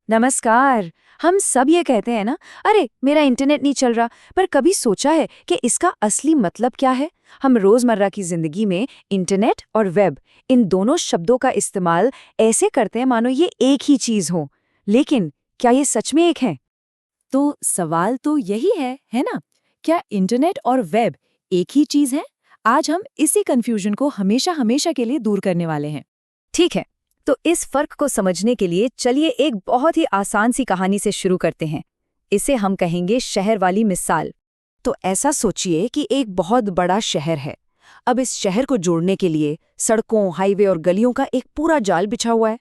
नमस्कार। हम सब ये कहते हैं ना, अरे मेरा इंटरनेट नहीं चल रहा, पर कभी सोचा है कि इसका असली मतलब क्या है? हम रोजमर्रा की जिंदगी में इंटरनेट और वेब, इन दोनों शब्दों का इस्तेमाल ऐसे करते हैं मानो ये एक ही चीज हो। लेकिन क्या ये सच में एक है? तो सवाल तो यही है ना? क्या इंटरनेट और वेब एक ही चीज है? आज हम इसी कंफ्यूजन को हमेशा हमेशा के लिए दूर करने वाले हैं। ठीक है, तो इस फर्क को समझने के लिए चलिए एक बहुत ही आसान सी कहानी से शुरू करते हैं। इसे हम कहेंगे शहर वाली मिसाल। तो ऐसा सोचिए कि एक बहुत बड़ा शहर है। अब इस शहर को जोड़ने के लिए सड़कों, हाईवे और गलियों का एक पूरा जाल बिछा हुआ है।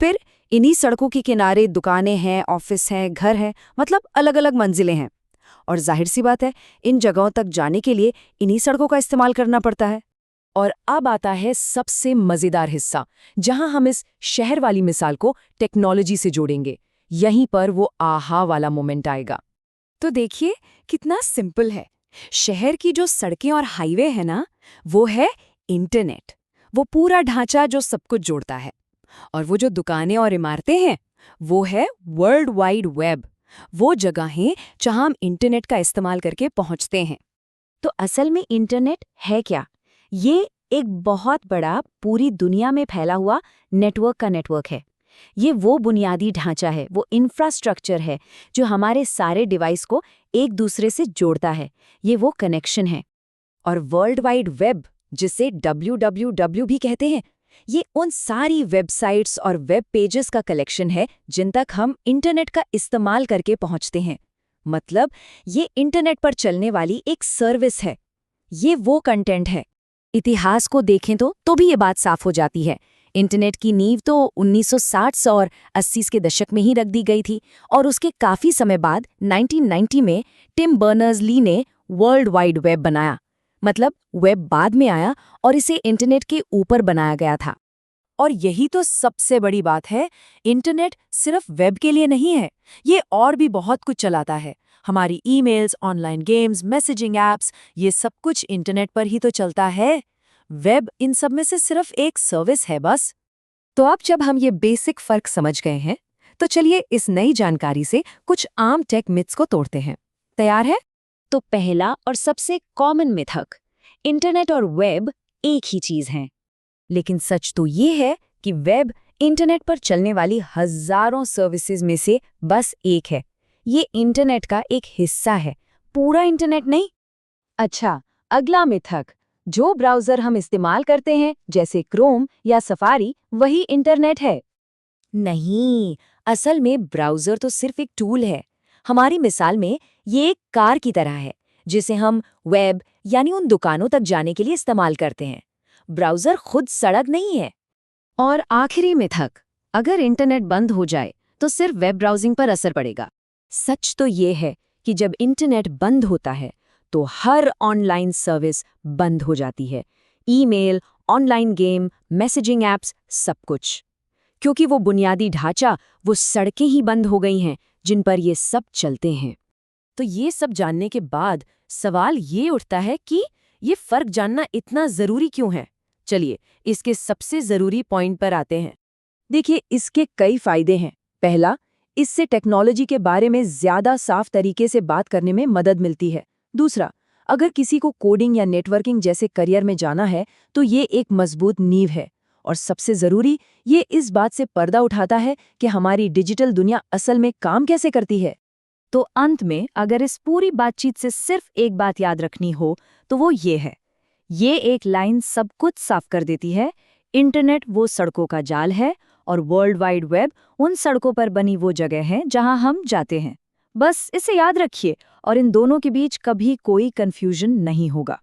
फिर इन्हीं सड़कों के किनारे दुकानें हैं, ऑफिस हैं, घर हैं, मतलब अलग अलग मंजिलें हैं। और जाहिर सी बात है, इन जगहों तक जाने के लिए इन्हीं सड़कों का इस्तेमाल करना पड़ता है। और अब आता है सबसे मजेदार हिस्सा, जहां हम इस शहर वाली मिसाल को टेक्नोलॉजी से जोड़ेंगे। यहीं पर वो आहा वाला मोमेंट आएगा। तो देखिए कितना सिंपल है। शहर की जो सड़कें और हाईवे है ना, वो है इंटरनेट। वो पूरा ढांचा जो सब कुछ जोड़ता है। और वो जो दुकानें और इमारतें हैं, वो है वर्ल्ड वाइड वेब। वो जगहें जहां हम इंटरनेट का इस्तेमाल करके पहुंचते हैं। तो असल में इंटरनेट है क्या? ये एक बहुत बड़ा, पूरी दुनिया में फैला हुआ नेटवर्क का नेटवर्क है। ये वो बुनियादी ढांचा है, वो इंफ्रास्ट्रक्चर है जो हमारे सारे डिवाइस को एक दूसरे से जोड़ता है। ये वो कनेक्शन है। और वर्ल्ड वाइड वेब, जिसे WWW भी कहते हैं, ये उन सारी वेबसाइट्स और वेब पेजेस का कलेक्शन है जिन तक हम इंटरनेट का इस्तेमाल करके पहुंचते हैं। मतलब ये इंटरनेट पर चलने वाली एक सर्विस है। ये वो कंटेंट है। इतिहास को देखें तो भी ये बात साफ हो जाती है। इंटरनेट की नींव तो 1960 और 80 के दशक में ही रख दी गई थी, और उसके काफी समय बाद 1990 में टिम बर्नर्स-ली ने वर्ल्ड वाइड वेब बनाया। मतलब वेब बाद में आया और इसे इंटरनेट के ऊपर बनाया गया था। और यही तो सबसे बड़ी बात है, इंटरनेट सिर्फ वेब के लिए नहीं है। ये और भी बहुत कुछ चलाता है। हमारी emails, online games, messaging apps, ये सब कुछ इंटरनेट पर ही तो चलता है। वेब इन सब में से सिर्फ एक सर्विस है बस। तो अब जब हम ये बेसिक फर्क समझ गए हैं, तो चलिए इस नई जानकारी से कुछ आम टेक मिथ्स को तोड़ते हैं। तैयार है? तो पहला और सबसे कॉमन मिथक, इंटरनेट और वेब एक ही चीज हैं। लेकिन सच तो ये है कि वेब इंटरनेट पर चलने वाली हजारों सर्विसेज में से बस एक है। ये इंटरनेट का एक हिस्सा है, पूरा इंटरनेट नहीं। अच्छा, अगला मिथक, जो ब्राउज़र हम इस्तेमाल करते हैं जैसे क्रोम या सफारी, वही इंटरनेट है। नहीं, असल में ब्राउज़र तो सिर्फ एक टूल है। हमारी मिसाल में ये एक कार की तरह है, जिसे हम वेब यानी उन दुकानों तक जाने के लिए इस्तेमाल करते हैं। ब्राउज़र खुद सड़क नहीं है। और आखिरी मिथक, अगर इंटरनेट बंद हो जाए तो सिर्फ वेब ब्राउजिंग पर असर पड़ेगा। सच तो ये है कि जब इंटरनेट बंद होता है तो हर ऑनलाइन सर्विस बंद हो जाती है। Email, online game, messaging apps, सब कुछ। क्योंकि वो बुनियादी ढांचा, वो सड़कें ही बंद हो गई हैं जिन पर ये सब चलते हैं। तो ये सब जानने के बाद सवाल ये उठता है कि ये फर्क जानना इतना ज़रूरी क्यों है? चलिए, इसके सबसे ज़रूरी पॉइंट पर आते हैं। देखिए, इसके कई फायदे हैं। पहला, इससे टेक्नोलॉजी के बारे में ज़्यादा साफ तरीके से बात करने में मदद मिलती है। दूसरा, अगर किसी को कोडिंग या नेटवर्किंग जैसे करियर में जाना है, तो ये एक मजबूत नींव है। और सबसे ज़रूरी, ये इस बात से पर्दा उठाता है कि हमारी डिजिटल दुनिया असल में काम कैसे करती है। तो अंत में अगर इस पूरी बातचीत से सिर्फ एक बात याद रखनी हो, तो वो ये है। ये एक लाइन सब कुछ साफ कर देती है। इंटरनेट वो सड़कों का जाल है और वर्ल्ड वाइड वेब उन सड़कों पर बनी वो जगह है जहां हम जाते हैं। बस इसे याद रखिए और इन दोनों के बीच कभी कोई कंफ्यूजन नहीं होगा।